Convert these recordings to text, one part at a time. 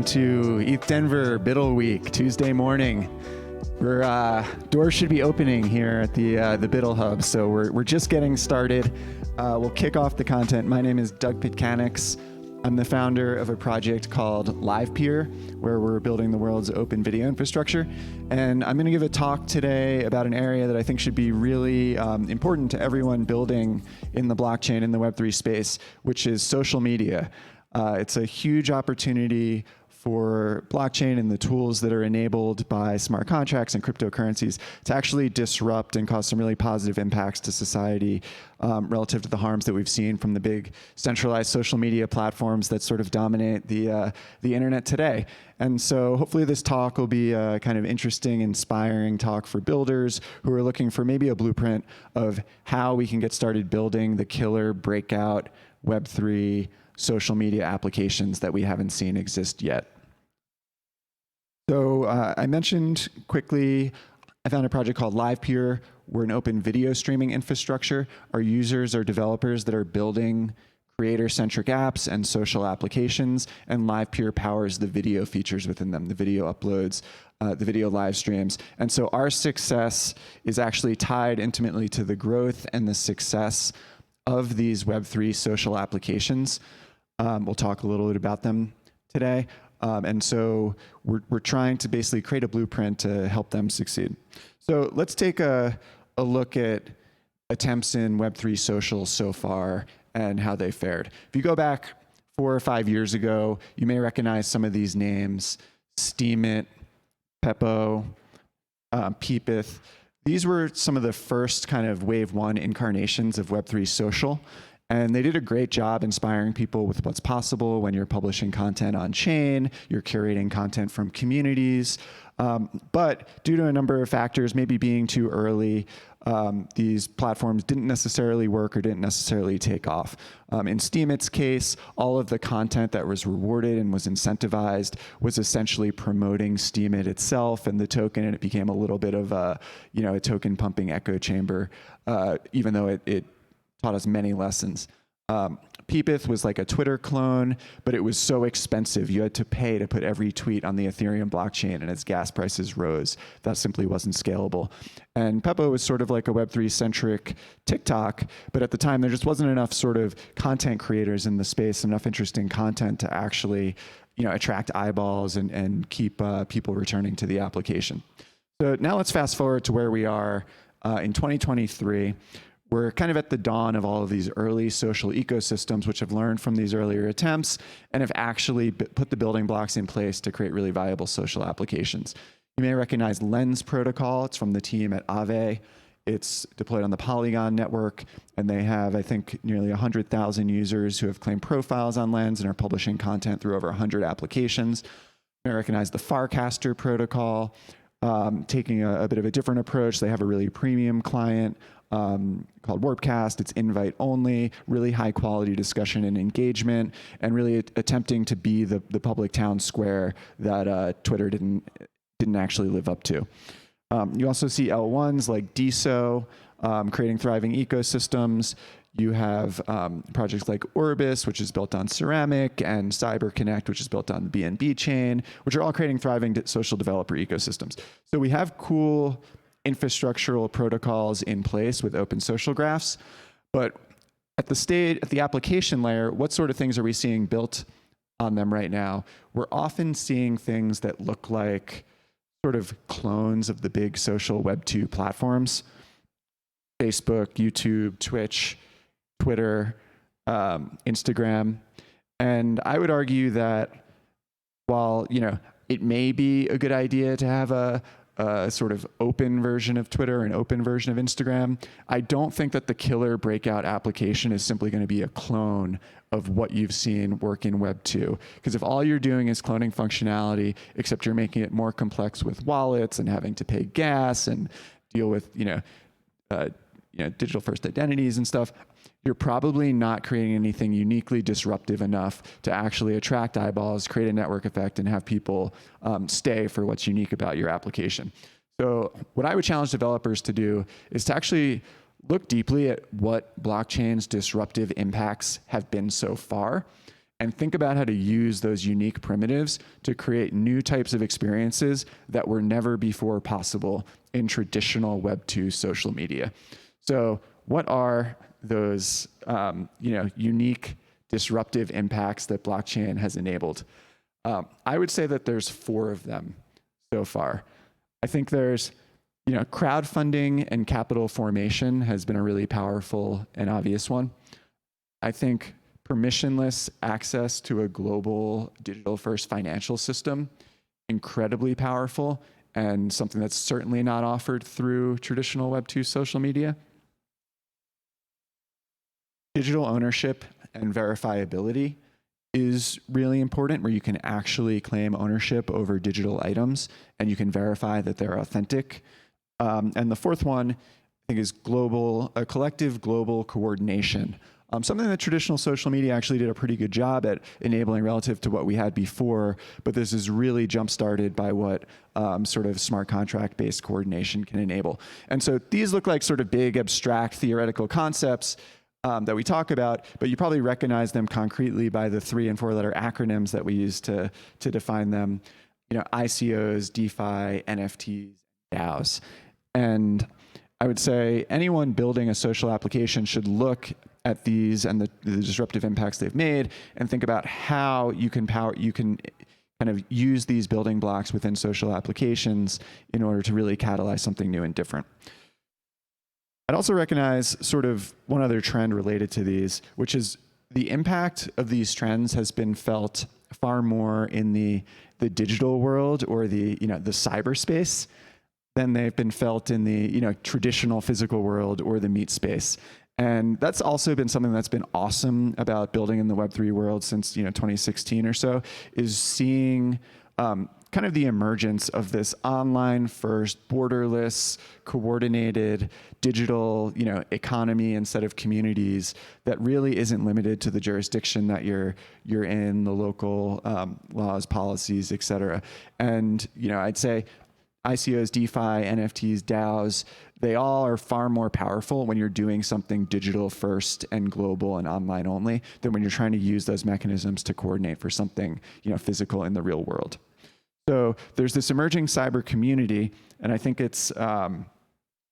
welcome to ETH Denver Biddle Week, Tuesday morning. Doors should be opening here at the Biddle Hub, so we're just getting started. We'll kick off the content. My name is Doug Petkanics. I'm the founder of a project called LivePeer, where we're building the world's open video infrastructure. And I'm going to give a talk today about an area that I think should be really important to everyone building in the blockchain in the Web3 space, which is social media. It's a huge opportunity for blockchain and the tools that are enabled by smart contracts and cryptocurrencies to actually disrupt and cause some really positive impacts to society relative to the harms that we've seen from the big centralized social media platforms that sort of dominate the internet today. And so hopefully this talk will be a kind of interesting, inspiring talk for builders who are looking for maybe a blueprint of how we can get started building the killer breakout Web3 social media applications that we haven't seen exist yet. So I mentioned quickly, I found a project called LivePeer. We're an open video streaming infrastructure. Our users are developers that are building creator-centric apps and social applications, and LivePeer powers the video features within them, the video uploads, the video live streams. And so our success is actually tied intimately to the growth and the success of these Web3 social applications. We'll talk a little bit about them today. And so we're trying to basically create a blueprint to help them succeed. So let's take a look at attempts in Web3 social so far and how they fared. If you go back 4 or 5 years ago, you may recognize some of these names: Steemit, Peppo, Peepeth. These were some of the first kind of wave 1 incarnations of Web3 social. And they did a great job inspiring people with what's possible when you're publishing content on chain, you're curating content from communities. But due to a number of factors, maybe being too early, these platforms didn't necessarily work or didn't necessarily take off. In Steemit's case, all of the content that was rewarded and was incentivized was essentially promoting Steemit itself and the token, and it became a little bit of a token pumping echo chamber, even though it taught us many lessons. Peepeth was like a Twitter clone, but it was so expensive. You had to pay to put every tweet on the Ethereum blockchain, and as gas prices rose, that simply wasn't scalable. And Peppo was sort of like a Web3-centric TikTok, but at the time, there just wasn't enough sort of content creators in the space, enough interesting content to actually attract eyeballs and keep people returning to the application. So now let's fast forward to where we are in 2023. We're kind of at the dawn of all of these early social ecosystems, which have learned from these earlier attempts and have actually put the building blocks in place to create really viable social applications. You may recognize Lens Protocol. It's from the team at Aave. It's deployed on the Polygon network, and they have, I think, nearly 100,000 users who have claimed profiles on Lens and are publishing content through over 100 applications. You may recognize the Farcaster protocol, taking a bit of a different approach. They have a really premium client called Warpcast. It's invite only, really high quality discussion and engagement, and really attempting to be the public town square that Twitter didn't actually live up to. You also see L1s like DSO, creating thriving ecosystems. You have projects like Orbis, which is built on Ceramic, and CyberConnect, which is built on the BNB chain, which are all creating thriving social developer ecosystems. So we have cool infrastructural protocols in place with open social graphs, but at the application layer, what sort of things are we seeing built on them right now? We're often seeing things that look like sort of clones of the big social Web 2 platforms: Facebook, YouTube, Twitch, Twitter, Instagram. And I would argue that while it may be a good idea to have a sort of open version of Twitter, an open version of Instagram, I don't think that the killer breakout application is simply going to be a clone of what you've seen work in Web 2. Because if all you're doing is cloning functionality, except you're making it more complex with wallets and having to pay gas and deal with digital first identities and stuff, you're probably not creating anything uniquely disruptive enough to actually attract eyeballs, create a network effect, and have people stay for what's unique about your application. So what I would challenge developers to do is to actually look deeply at what blockchain's disruptive impacts have been so far, and think about how to use those unique primitives to create new types of experiences that were never before possible in traditional Web 2 social media. So what are those unique disruptive impacts that blockchain has enabled? I would say that there's 4 of them so far. I think there's crowdfunding and capital formation has been a really powerful and obvious one. I think permissionless access to a global digital-first financial system, incredibly powerful, and something that's certainly not offered through traditional Web 2 social media. Digital ownership and verifiability is really important, where you can actually claim ownership over digital items and you can verify that they're authentic. And the 4th one, I think, is a collective global coordination. Something that traditional social media actually did a pretty good job at enabling relative to what we had before, but this is really jump-started by what sort of smart contract-based coordination can enable. And so these look like sort of big, abstract, theoretical concepts that we talk about, but you probably recognize them concretely by the 3- and 4-letter acronyms that we use to define them. ICOs, DeFi, NFTs, DAOs. And I would say anyone building a social application should look at these and the disruptive impacts they've made and think about how you can kind of use these building blocks within social applications in order to really catalyze something new and different. I'd also recognize sort of one other trend related to these, which is the impact of these trends has been felt far more in the digital world or the cyberspace than they've been felt in the traditional physical world or the meat space. And that's also been something that's been awesome about building in the Web3 world since 2016 or so, is seeing kind of the emergence of this online first, borderless, coordinated digital economy and set of communities that really isn't limited to the jurisdiction that you're in, the local laws, policies, et cetera. And I'd say ICOs, DeFi, NFTs, DAOs, they all are far more powerful when you're doing something digital first and global and online only than when you're trying to use those mechanisms to coordinate for something physical in the real world. So there's this emerging cyber community, and I think it's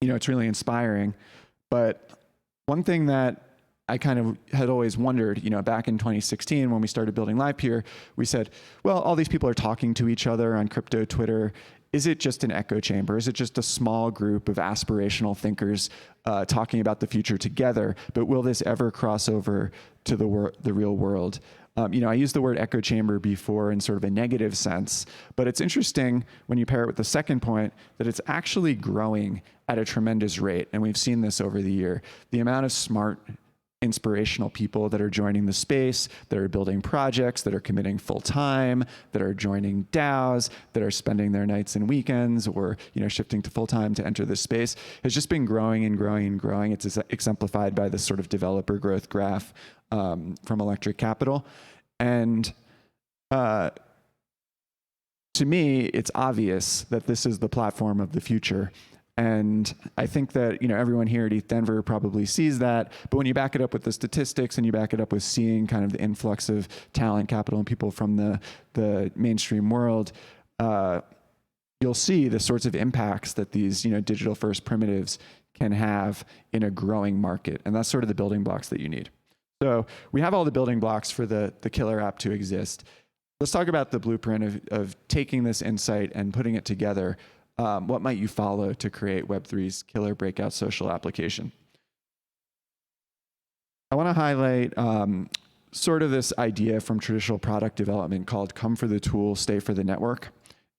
it's really inspiring. But one thing that I kind of had always wondered, back in 2016 when we started building LivePeer, we said, well, all these people are talking to each other on crypto Twitter. Is it just an echo chamber? Is it just a small group of aspirational thinkers talking about the future together? But will this ever cross over to the real world? I used the word echo chamber before in sort of a negative sense, but it's interesting when you pair it with the second point that it's actually growing at a tremendous rate. And we've seen this over the year. The amount of smart, inspirational people that are joining the space, that are building projects, that are committing full time, that are joining DAOs, that are spending their nights and weekends or shifting to full time to enter this space has just been growing and growing and growing. It's exemplified by this sort of developer growth graph from Electric Capital. And to me, it's obvious that this is the platform of the future. And I think that everyone here at ETH Denver probably sees that, but when you back it up with the statistics and you back it up with seeing kind of the influx of talent, capital, and people from the mainstream world, you'll see the sorts of impacts that these digital first primitives can have in a growing market, and that's sort of the building blocks that you need. So we have all the building blocks for the killer app to exist. Let's talk about the blueprint of taking this insight and putting it together. What might you follow to create Web3's killer breakout social application? I want to highlight sort of this idea from traditional product development called come for the tool, stay for the network.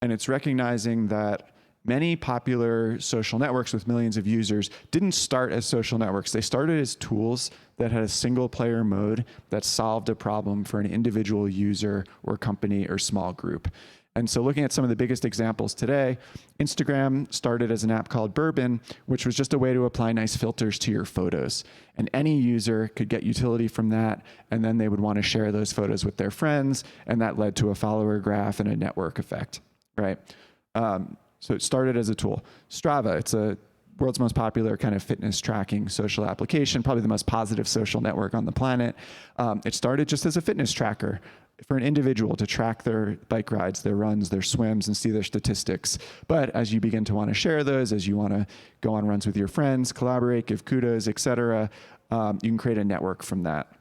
And it's recognizing that many popular social networks with millions of users didn't start as social networks. They started as tools that had a single player mode that solved a problem for an individual user or company or small group. And so looking at some of the biggest examples today, Instagram started as an app called Bourbon, which was just a way to apply nice filters to your photos. And any user could get utility from that, and then they would want to share those photos with their friends, and that led to a follower graph and a network effect, right? So it started as a tool. Strava, it's a world's most popular kind of fitness tracking social application, probably the most positive social network on the planet. It started just as a fitness tracker for an individual to track their bike rides, their runs, their swims, and see their statistics. But as you begin to want to share those, as you want to go on runs with your friends, collaborate, give kudos, etc., you can create a network from that.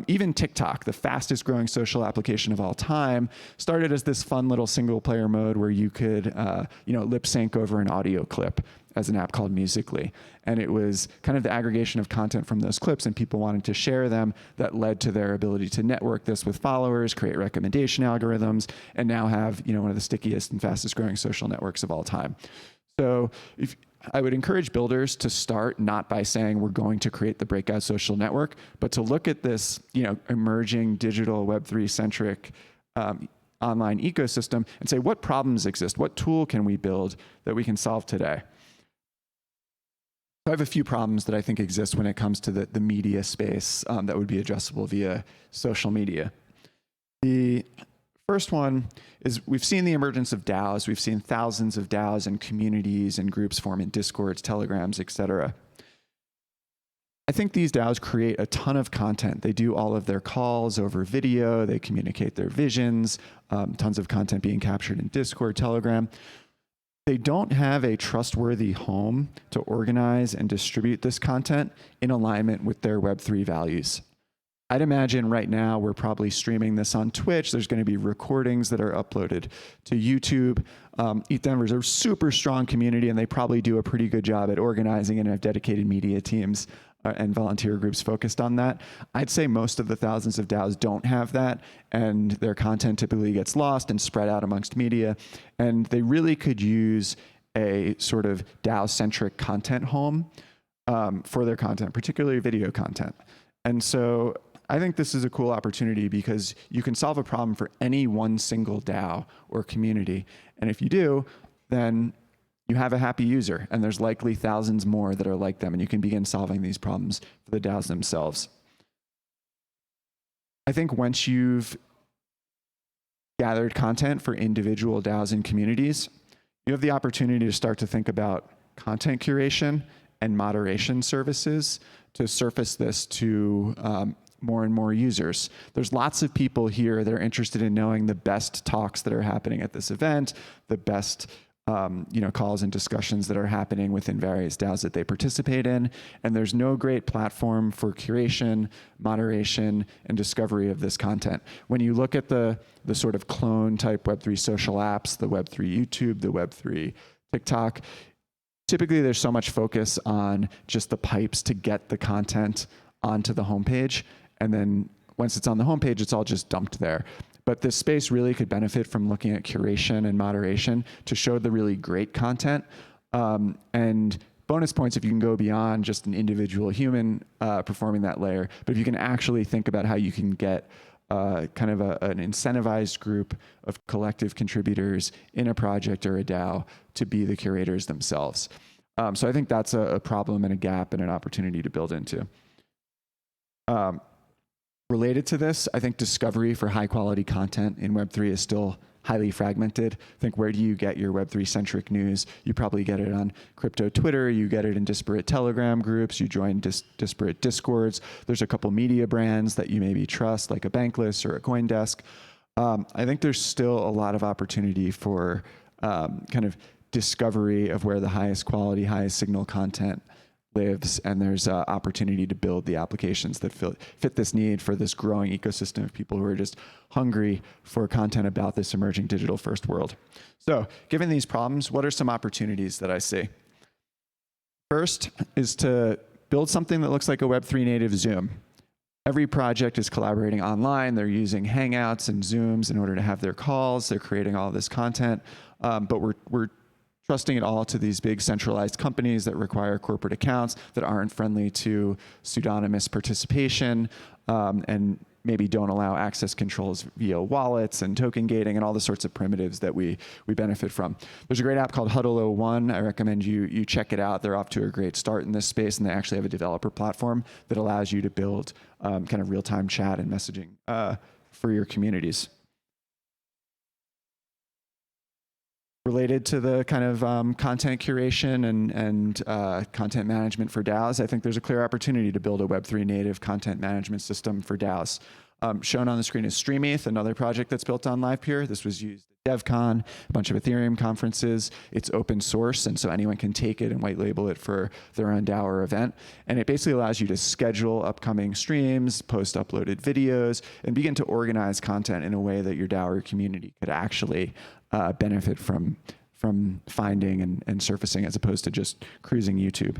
Even TikTok, the fastest growing social application of all time, started as this fun little single player mode where you could lip sync over an audio clip as an app called Musical.ly. And it was kind of the aggregation of content from those clips and people wanting to share them that led to their ability to network this with followers, create recommendation algorithms, and now have one of the stickiest and fastest growing social networks of all time. So I would encourage builders to start not by saying we're going to create the breakout social network, but to look at this emerging digital Web3 centric online ecosystem and say what problems exist, what tool can we build that we can solve today. I have a few problems that I think exist when it comes to the media space that would be addressable via social media. The first one is we've seen the emergence of DAOs. We've seen thousands of DAOs and communities and groups form in Discords, Telegrams, etc. I think these DAOs create a ton of content. They do all of their calls over video. They communicate their visions, tons of content being captured in Discord, Telegram. They don't have a trustworthy home to organize and distribute this content in alignment with their Web3 values. I'd imagine right now we're probably streaming this on Twitch. There's going to be recordings that are uploaded to YouTube. ETH Denver is a super strong community, and they probably do a pretty good job at organizing and have dedicated media teams and volunteer groups focused on that. I'd say most of the thousands of DAOs don't have that, and their content typically gets lost and spread out amongst media. And they really could use a sort of DAO-centric content home for their content, particularly video content. And so I think this is a cool opportunity because you can solve a problem for any one single DAO or community. And if you do, then you have a happy user, and there's likely thousands more that are like them, and you can begin solving these problems for the DAOs themselves. I think once you've gathered content for individual DAOs and communities, you have the opportunity to start to think about content curation and moderation services to surface this to more and more users. There's lots of people here that are interested in knowing the best talks that are happening at this event, the best calls and discussions that are happening within various DAOs that they participate in. And there's no great platform for curation, moderation, and discovery of this content. When you look at the sort of clone type Web3 social apps, the Web3 YouTube, the Web3 TikTok, typically there's so much focus on just the pipes to get the content onto the homepage. And then once it's on the homepage, it's all just dumped there. But this space really could benefit from looking at curation and moderation to show the really great content. And bonus points if you can go beyond just an individual human performing that layer. But if you can actually think about how you can get kind of an incentivized group of collective contributors in a project or a DAO to be the curators themselves. So I think that's a problem and a gap and an opportunity to build into. Related to this, I think discovery for high quality content in Web3 is still highly fragmented. I think where do you get your Web3 centric news? You probably get it on crypto Twitter, you get it in disparate Telegram groups, you join disparate Discords. There's a couple media brands that you maybe trust, like a Bankless or a CoinDesk. I think there's still a lot of opportunity for kind of discovery of where the highest quality, highest signal content lives, and there's opportunity to build the applications that fit this need for this growing ecosystem of people who are just hungry for content about this emerging digital first world. So given these problems, what are some opportunities that I see? First is to build something that looks like a Web3 native Zoom. Every project is collaborating online. They're using Hangouts and Zooms in order to have their calls. They're creating all of this content, but we're trusting it all to these big centralized companies that require corporate accounts that aren't friendly to pseudonymous participation and maybe don't allow access controls via wallets and token gating and all the sorts of primitives that we benefit from. There's a great app called Huddle01. I recommend you check it out. They're off to a great start in this space, and they actually have a developer platform that allows you to build kind of real-time chat and messaging for your communities. Related to the kind of content curation and content management for DAOs, I think there's a clear opportunity to build a Web3 native content management system for DAOs. Shown on the screen is StreamETH, another project that's built on LivePeer. This was used at DevCon, a bunch of Ethereum conferences. It's open source, and so anyone can take it and white label it for their own DAO or event. And it basically allows you to schedule upcoming streams, post uploaded videos, and begin to organize content in a way that your DAO or community could actually benefit from finding and surfacing, as opposed to just cruising YouTube.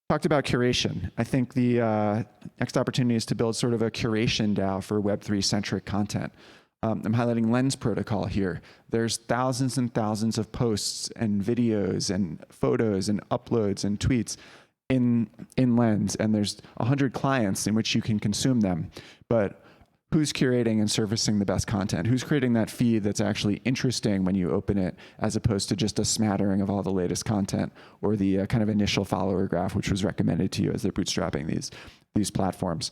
Talked about curation. I think the next opportunity is to build sort of a curation DAO for Web3 centric content. I'm highlighting Lens Protocol here. There's thousands and thousands of posts and videos and photos and uploads and tweets in Lens, and there's 100 clients in which you can consume them. But who's curating and surfacing the best content? Who's creating that feed that's actually interesting when you open it, as opposed to just a smattering of all the latest content, or the kind of initial follower graph, which was recommended to you as they're bootstrapping these platforms.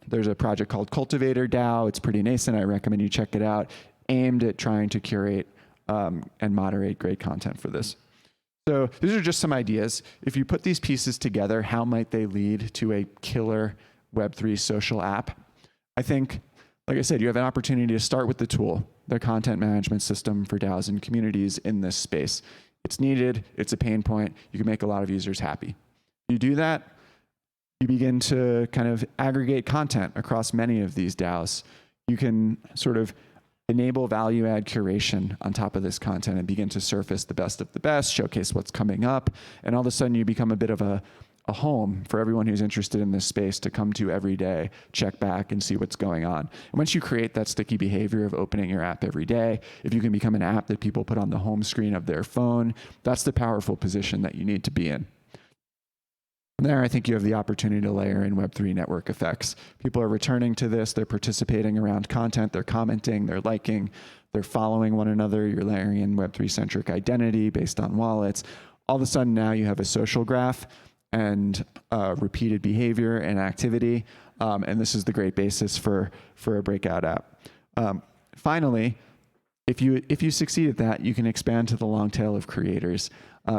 There's a project called Cultivator DAO. It's pretty nascent. I recommend you check it out, aimed at trying to curate and moderate great content for this. So these are just some ideas. If you put these pieces together, how might they lead to a killer Web3 social app? I think, like I said, you have an opportunity to start with the tool, the content management system for DAOs and communities in this space. It's needed, it's a pain point, you can make a lot of users happy. You do that, you begin to kind of aggregate content across many of these DAOs. You can sort of enable value add curation on top of this content and begin to surface the best of the best, showcase what's coming up, and all of a sudden you become a bit of a home for everyone who's interested in this space to come to every day, check back and see what's going on. And once you create that sticky behavior of opening your app every day, if you can become an app that people put on the home screen of their phone, that's the powerful position that you need to be in. From there, I think you have the opportunity to layer in Web3 network effects. People are returning to this, they're participating around content, they're commenting, they're liking, they're following one another, you're layering in Web3 centric identity based on wallets. All of a sudden now you have a social graph and repeated behavior and activity. And this is the great basis for a breakout app. Finally, if you succeed at that, you can expand to the long tail of creators.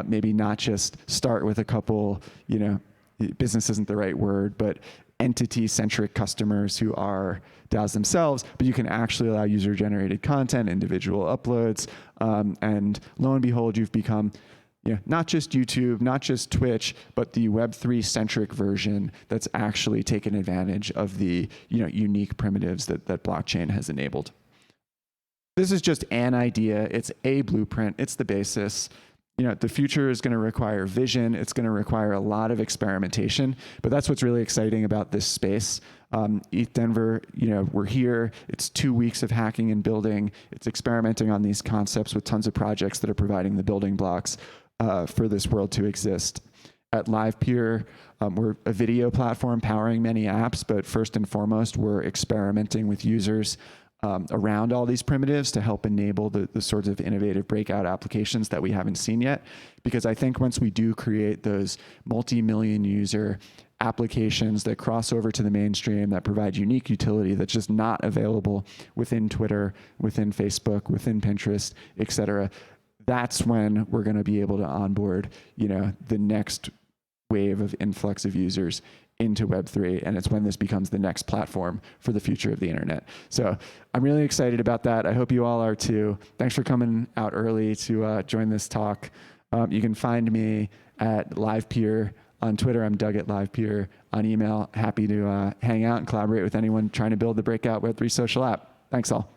Maybe not just start with a couple, business isn't the right word, but entity-centric customers who are DAOs themselves, but you can actually allow user-generated content, individual uploads, and lo and behold, you've become not just YouTube, not just Twitch, but the Web3 centric version that's actually taken advantage of the unique primitives that blockchain has enabled. This is just an idea. It's a blueprint. It's the basis. The future is going to require vision. It's going to require a lot of experimentation, but that's what's really exciting about this space. ETH Denver, we're here. It's 2 weeks of hacking and building. It's experimenting on these concepts with tons of projects that are providing the building blocks for this world to exist. At LivePeer, we're a video platform powering many apps, but first and foremost, we're experimenting with users around all these primitives to help enable the sorts of innovative breakout applications that we haven't seen yet. Because I think once we do create those multi-million user applications that cross over to the mainstream, that provide unique utility that's just not available within Twitter, within Facebook, within Pinterest, et cetera, that's when we're going to be able to onboard, the next wave of influx of users into Web3, and it's when this becomes the next platform for the future of the internet. So I'm really excited about that. I hope you all are too. Thanks for coming out early to join this talk. You can find me at LivePeer on Twitter. I'm Doug at LivePeer. On email, happy to hang out and collaborate with anyone trying to build the breakout Web3 social app. Thanks all.